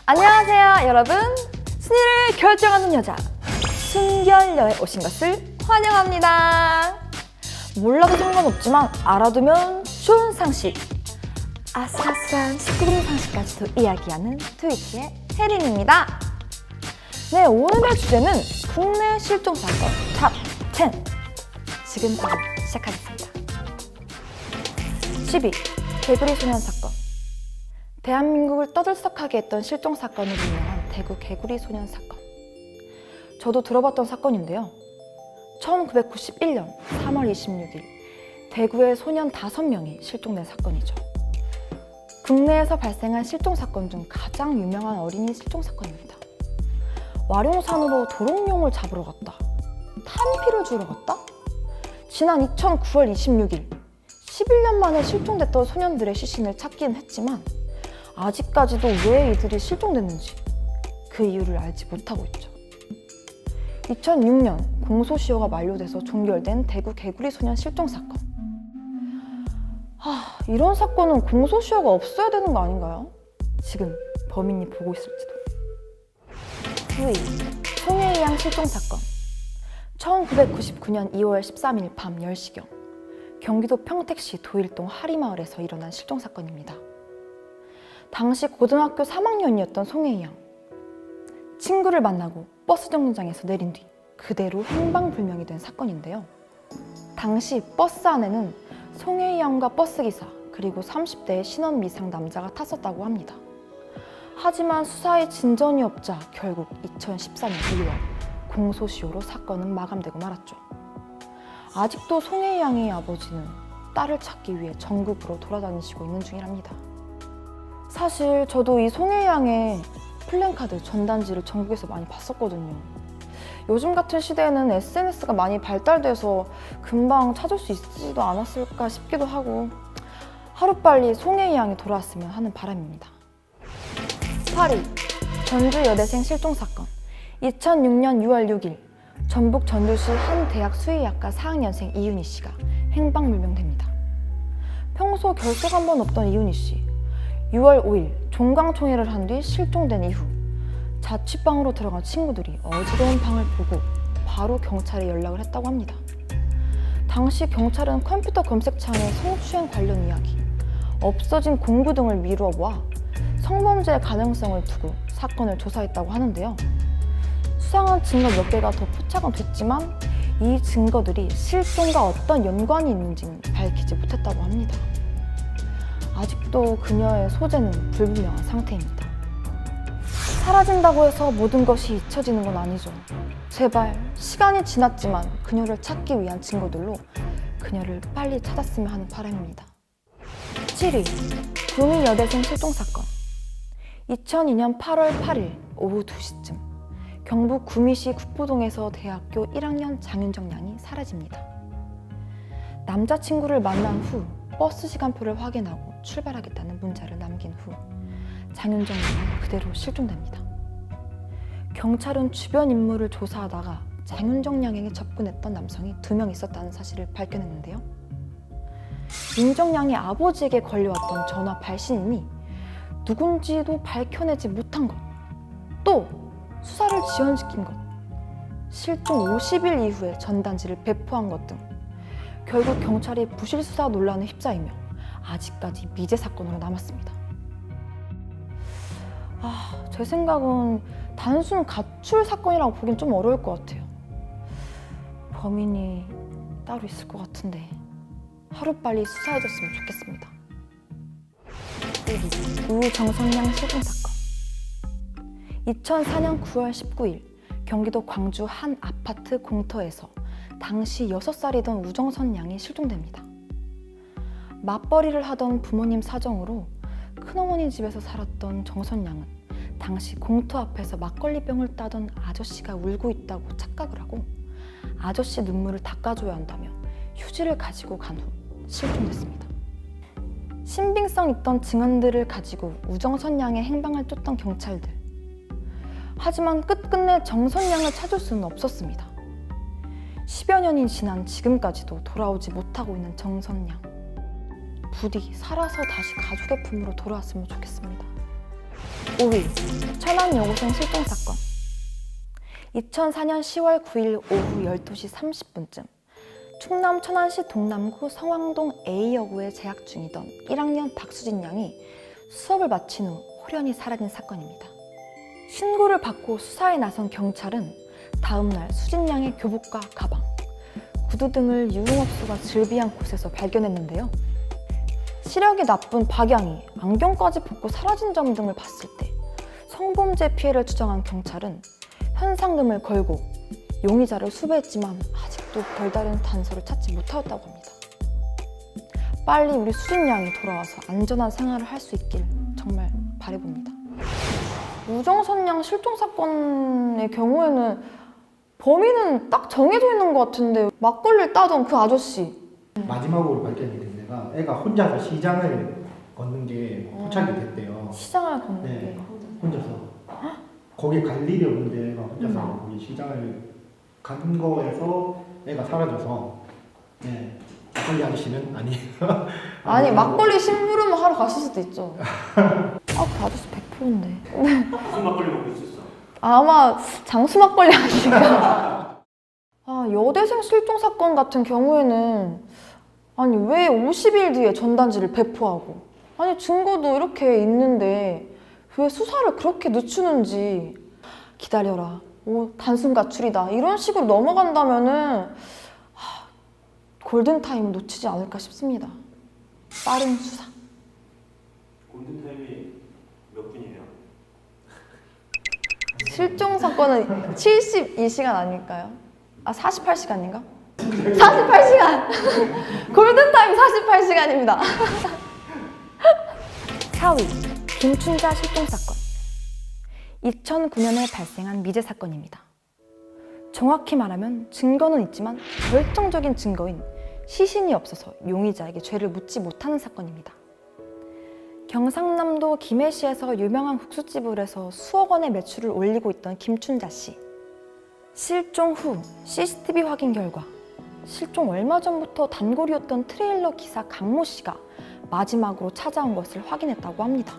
안녕하세요 여러분, 순위를 결정하는 여자 순결녀에 오신 것을 환영합니다. 몰라도 상관없지만 알아두면 좋은 상식, 아슬아슬한 19금 상식까지도 이야기하는 트위치의 혜린입니다. 네, 오늘의 주제는 국내 실종 사건 탑 10. 지금 바로 시작하겠습니다. 10위, 개구리 소년 사건. 대한민국을 떠들썩하게 했던 실종 사건으로 유명한 대구 개구리 소년 사건. 저도 들어봤던 사건인데요. 1991년 3월 26일 대구의 소년 5명이 실종된 사건이죠. 국내에서 발생한 실종 사건 중 가장 유명한 어린이 실종 사건입니다. 와룡산으로 도롱뇽을 잡으러 갔다, 탄피를 주러 갔다? 지난 2009월 26일 11년 만에 실종됐던 소년들의 시신을 찾기는 했지만 아직까지도 왜 이들이 실종됐는지 그 이유를 알지 못하고 있죠. 2006년 공소시효가 만료돼서 종결된 대구 개구리 소년 실종 사건. 이런 사건은 공소시효가 없어야 되는 거 아닌가요? 지금 범인이 보고 있을지도. 9위, 송혜양 실종 사건. 1999년 2월 13일 밤 10시경 경기도 평택시 도일동 하리마을에서 일어난 실종 사건입니다. 당시 고등학교 3학년이었던 송혜양. 친구를 만나고 버스 정류장에서 내린 뒤 그대로 행방불명이 된 사건인데요. 당시 버스 안에는 송혜양과 버스기사 그리고 30대의 신원 미상 남자가 탔었다고 합니다. 하지만 수사에 진전이 없자 결국 2014년 1월 공소시효로 사건은 마감되고 말았죠. 아직도 송혜양의 아버지는 딸을 찾기 위해 전국으로 돌아다니시고 있는 중이랍니다. 사실 저도 이 송혜양의 플랜카드, 전단지를 전국에서 많이 봤었거든요. 요즘 같은 시대에는 SNS가 많이 발달돼서 금방 찾을 수 있지도 않았을까 싶기도 하고 하루빨리 송혜양이 돌아왔으면 하는 바람입니다. 8위, 전주 여대생 실종 사건. 2006년 6월 6일 전북 전주시 한 대학 수의학과 4학년생 이윤희 씨가 행방불명됩니다. 평소 결석 한 번 없던 이윤희 씨. 6월 5일 종강총회를 한 뒤 실종된 이후 자취방으로 들어간 친구들이 어지러운 방을 보고 바로 경찰에 연락을 했다고 합니다. 당시 경찰은 컴퓨터 검색창에 성추행 관련 이야기, 없어진 공구 등을 미루어 보아 성범죄의 가능성을 두고 사건을 조사했다고 하는데요. 수상한 증거 몇 개가 더 포착은 됐지만 이 증거들이 실종과 어떤 연관이 있는지는 밝히지 못했다고 합니다. 아직도 그녀의 소재는 불분명한 상태입니다. 사라진다고 해서 모든 것이 잊혀지는 건 아니죠. 제발 시간이 지났지만 그녀를 찾기 위한 증거들로 그녀를 빨리 찾았으면 하는 바람입니다. 7위, 구미 여대생 실종 사건. 2002년 8월 8일 오후 2시쯤 경북 구미시 국부동에서 대학교 1학년 장윤정 양이 사라집니다. 남자친구를 만난 후 버스 시간표를 확인하고 출발하겠다는 문자를 남긴 후 장윤정 양은 그대로 실종됩니다. 경찰은 주변 인물을 조사하다가 장윤정 양에게 접근했던 남성이 2명 있었다는 사실을 밝혀냈는데요. 윤정 양의 아버지에게 걸려왔던 전화 발신인이 누군지도 밝혀내지 못한 것, 또 수사를 지연시킨 것, 실종 50일 이후에 전단지를 배포한 것 등 결국 경찰이 부실 수사 논란에 휩싸이며 아직까지 미제 사건으로 남았습니다. 제 생각은 단순 가출 사건이라고 보긴 좀 어려울 것 같아요. 범인이 따로 있을 것 같은데 하루빨리 수사해줬으면 좋겠습니다. 1위, 우정선양 실종 사건. 2004년 9월 19일 경기도 광주 한 아파트 공터에서 당시 6살이던 우정선 양이 실종됩니다. 맞벌이를 하던 부모님 사정으로 큰어머니 집에서 살았던 정선 양은 당시 공터 앞에서 막걸리병을 따던 아저씨가 울고 있다고 착각을 하고 아저씨 눈물을 닦아줘야 한다며 휴지를 가지고 간 후 실종됐습니다. 신빙성 있던 증언들을 가지고 우정선 양의 행방을 쫓던 경찰들. 하지만 끝끝내 정선 양을 찾을 수는 없었습니다. 10여 년이 지난 지금까지도 돌아오지 못하고 있는 정선 양. 부디 살아서 다시 가족의 품으로 돌아왔으면 좋겠습니다. 5위, 천안 여고생 실종 사건. 2004년 10월 9일 오후 12시 30분쯤 충남 천안시 동남구 성황동 A여고에 재학 중이던 1학년 박수진 양이 수업을 마친 후 호련히 사라진 사건입니다. 신고를 받고 수사에 나선 경찰은 다음날 수진 양의 교복과 가방, 구두 등을 유흥업소가 즐비한 곳에서 발견했는데요. 시력이 나쁜 박 양이 안경까지 벗고 사라진 점 등을 봤을 때 성범죄 피해를 추정한 경찰은 현상금을 걸고 용의자를 수배했지만 아직도 별다른 단서를 찾지 못하였다고 합니다. 빨리 우리 수진 양이 돌아와서 안전한 생활을 할 수 있길 정말 바라봅니다. 우정선 양 실종 사건의 경우에는 범인은 딱 정해져 있는 것 같은데 막걸리를 따던 그 아저씨. 마지막으로 발견이 된 데가 애가 혼자서 시장을 걷는 게 포착이 됐대요. 시장을 걷는 네, 게. 혼자서. 거기 갈 일이 없는데 애가 혼자서 거기 시장을 간 거에서 애가 사라져서 네, 막걸리 아저씨는 아니에요. 아니 막걸리 심부름 하러 갔을 수도 있죠. 그 아저씨 100%인데. 무슨 막걸리 먹고 있었어? 아마 장수 막걸리 아닌가. 여대생 실종 사건 같은 경우에는 아니 왜 50일 뒤에 전단지를 배포하고 아니 증거도 이렇게 있는데 왜 수사를 그렇게 늦추는지. 기다려라, 단순 가출이다 이런 식으로 넘어간다면은 골든타임을 놓치지 않을까 싶습니다. 빠른 수사. 골든타임이 몇 분이에요? 실종 사건은 72시간 아닐까요? 48시간인가? 48시간! 골든타임 48시간입니다. 4위, 김춘자 실종 사건. 2009년에 발생한 미제 사건입니다. 정확히 말하면 증거는 있지만 결정적인 증거인 시신이 없어서 용의자에게 죄를 묻지 못하는 사건입니다. 경상남도 김해시에서 유명한 국수집을 해서 수억 원의 매출을 올리고 있던 김춘자 씨. 실종 후 CCTV 확인 결과 실종 얼마 전부터 단골이었던 트레일러 기사 강모 씨가 마지막으로 찾아온 것을 확인했다고 합니다.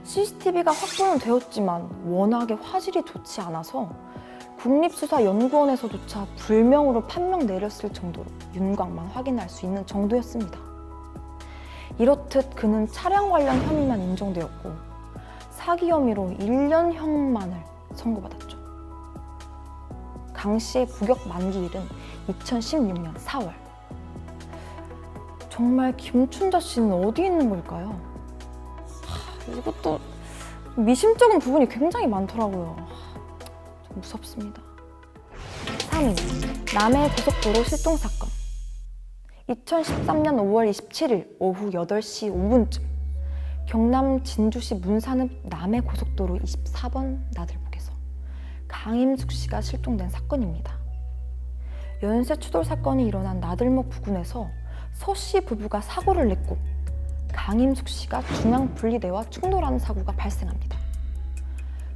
CCTV가 확보는 되었지만 워낙에 화질이 좋지 않아서 국립수사연구원에서조차 불명으로 판명 내렸을 정도로 윤곽만 확인할 수 있는 정도였습니다. 이렇듯 그는 차량 관련 혐의만 인정되었고 사기 혐의로 1년형만을 선고받았죠. 강 씨의 부격 만기일은 2016년 4월. 정말 김춘자 씨는 어디 있는 걸까요? 이것도 미심쩍은 부분이 굉장히 많더라고요. 좀 무섭습니다. 3위, 남해 고속도로 실종 사건. 2013년 5월 27일 오후 8시 5분쯤 경남 진주시 문산읍 남해 고속도로 24번 나들목에서 강임숙 씨가 실종된 사건입니다. 연쇄 추돌 사건이 일어난 나들목 부근에서 서 씨 부부가 사고를 냈고 강임숙 씨가 중앙분리대와 충돌하는 사고가 발생합니다.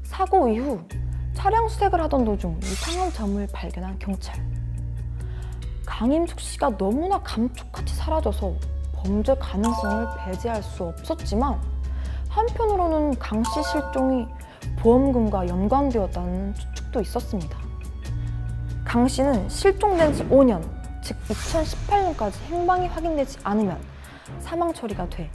사고 이후 차량 수색을 하던 도중 이상한 점을 발견한 경찰. 강임숙 씨가 너무나 감쪽같이 사라져서 범죄 가능성을 배제할 수 없었지만 한편으로는 강 씨 실종이 보험금과 연관되었다는 추측도 있었습니다. 강 씨는 실종된 지 5년, 즉 2018년까지 행방이 확인되지 않으면 사망 처리가 돼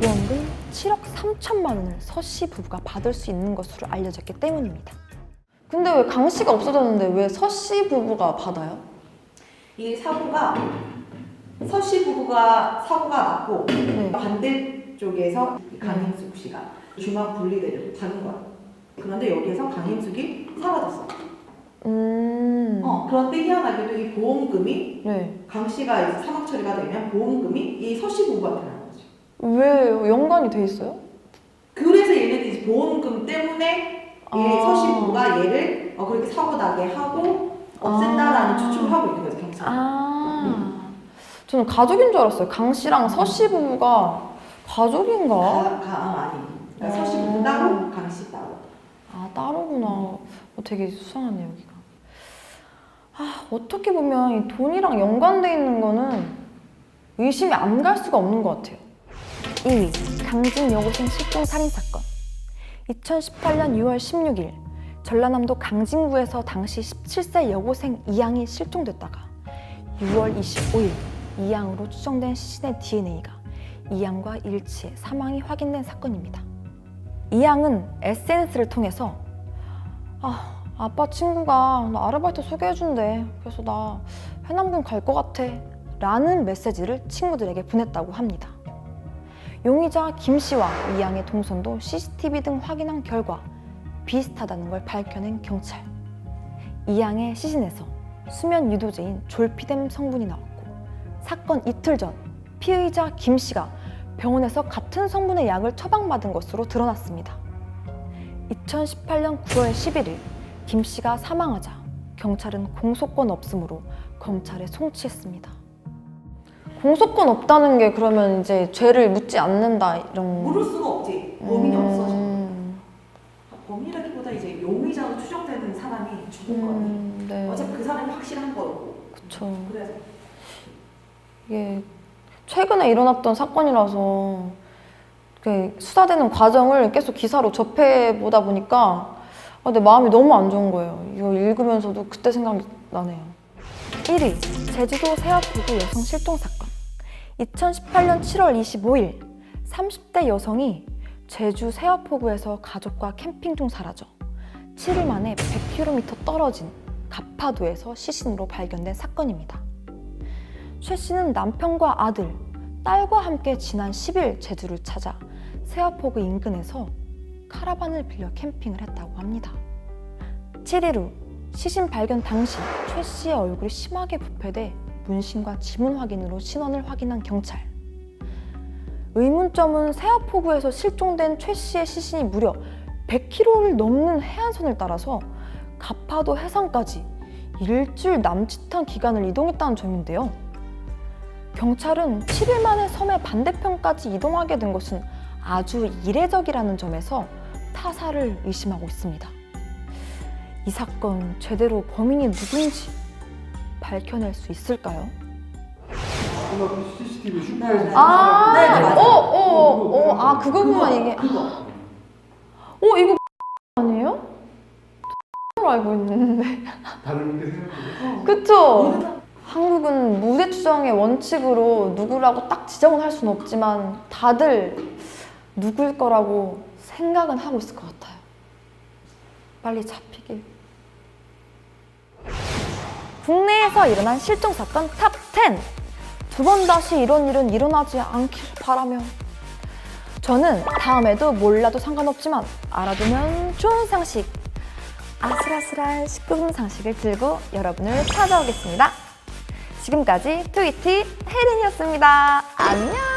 보험금 7억 3천만 원을 서 씨 부부가 받을 수 있는 것으로 알려졌기 때문입니다. 근데 왜 강 씨가 없어졌는데 왜 서 씨 부부가 받아요? 이 사고가 서 씨 부부가 사고가 났고 네. 반대쪽에서 강임숙 씨가 중앙 분리대를 받은 거야. 그런데 여기에서 강임숙이 사라졌어. 그런데 희한하게도 이 보험금이 네. 강 씨가 이제 사망 처리가 되면 보험금이 이 서 씨 부부한테 나는 거지. 왜 연관이 돼 있어요? 그래서 얘네들이 이제 보험금 때문에 이 서 씨 부부가 얘를 그렇게 사고 나게 하고 없앤다라는 추측을 하고 있는 거지, 경찰이. 저는 가족인 줄 알았어요. 강 씨랑 서 씨 부부가 가족인가? 아니. 그러니까 서 씨 부부 따로, 강 씨 따로. 따로구나. 되게 수상하네 여기가. 어떻게 보면 이 돈이랑 연관돼 있는 거는 의심이 안 갈 수가 없는 것 같아요. 2위, 강진 여고생 실종 살인 사건. 2018년 6월 16일 전라남도 강진구에서 당시 17세 여고생 이양이 실종됐다가 6월 25일 이양으로 추정된 시신의 DNA가 이양과 일치해 사망이 확인된 사건입니다. 이양은 SNS를 통해서 아빠 친구가 나 아르바이트 소개해준대. 그래서 나 해남군 갈 것 같아. 라는 메시지를 친구들에게 보냈다고 합니다. 용의자 김 씨와 이양의 동선도 CCTV 등 확인한 결과 비슷하다는 걸 밝혀낸 경찰. 이양의 시신에서 수면 유도제인 졸피뎀 성분이 나왔고 사건 이틀 전 피의자 김 씨가 병원에서 같은 성분의 약을 처방받은 것으로 드러났습니다. 2018년 9월 11일 김 씨가 사망하자 경찰은 공소권 없음으로 검찰에 송치했습니다. 공소권 없다는 게 그러면 이제 죄를 묻지 않는다 이런. 물을 수가 없지. 범인이 없어져. 범인이라기보다 이제 용의자로 추정되는 사람이 죽은 거니. 네. 어차피 그 사람이 확실한 거고. 그쵸. 그래서 이게 최근에 일어났던 사건이라서 수사되는 과정을 계속 기사로 접해보다 보니까 내 마음이 너무 안 좋은 거예요. 이거 읽으면서도 그때 생각이 나네요. 1위, 제주도 세아포구 여성 실종 사건. 2018년 7월 25일 30대 여성이 제주 세아포구에서 가족과 캠핑 중 사라져 7일 만에 100km 떨어진 가파도에서 시신으로 발견된 사건입니다. 최 씨는 남편과 아들, 딸과 함께 지난 10일 제주를 찾아 세아포구 인근에서 카라반을 빌려 캠핑을 했다고 합니다. 7일 후 시신 발견 당시 최 씨의 얼굴이 심하게 부패돼 문신과 지문 확인으로 신원을 확인한 경찰. 의문점은 세아포구에서 실종된 최 씨의 시신이 무려 100km를 넘는 해안선을 따라서 가파도 해상까지 일주일 남짓한 기간을 이동했다는 점인데요. 경찰은 7일 만에 섬의 반대편까지 이동하게 된 것은 아주 이례적이라는 점에서 타사를 의심하고 있습니다. 이 사건 제대로 범인이 누구인지 밝혀낼 수 있을까요? CCTV 네, 슈퍼에서 네. 맞아요. 그거구만 이게. 그거. 이거 아니에요? 로 알고 있는데. 다른 게 생각나요? 그쵸? 한국은 무죄 추정의 원칙으로 누구라고 딱 지정은 할 수는 없지만 다들 누구일 거라고 생각은 하고 있을 것 같아요. 빨리 잡히길. 국내에서 일어난 실종 사건 탑 10! 두 번 다시 이런 일은 일어나지 않길 바라며. 저는 다음에도 몰라도 상관없지만 알아두면 좋은 상식, 아슬아슬한 19금 상식을 들고 여러분을 찾아오겠습니다. 지금까지 트위티 혜린이었습니다. 안녕!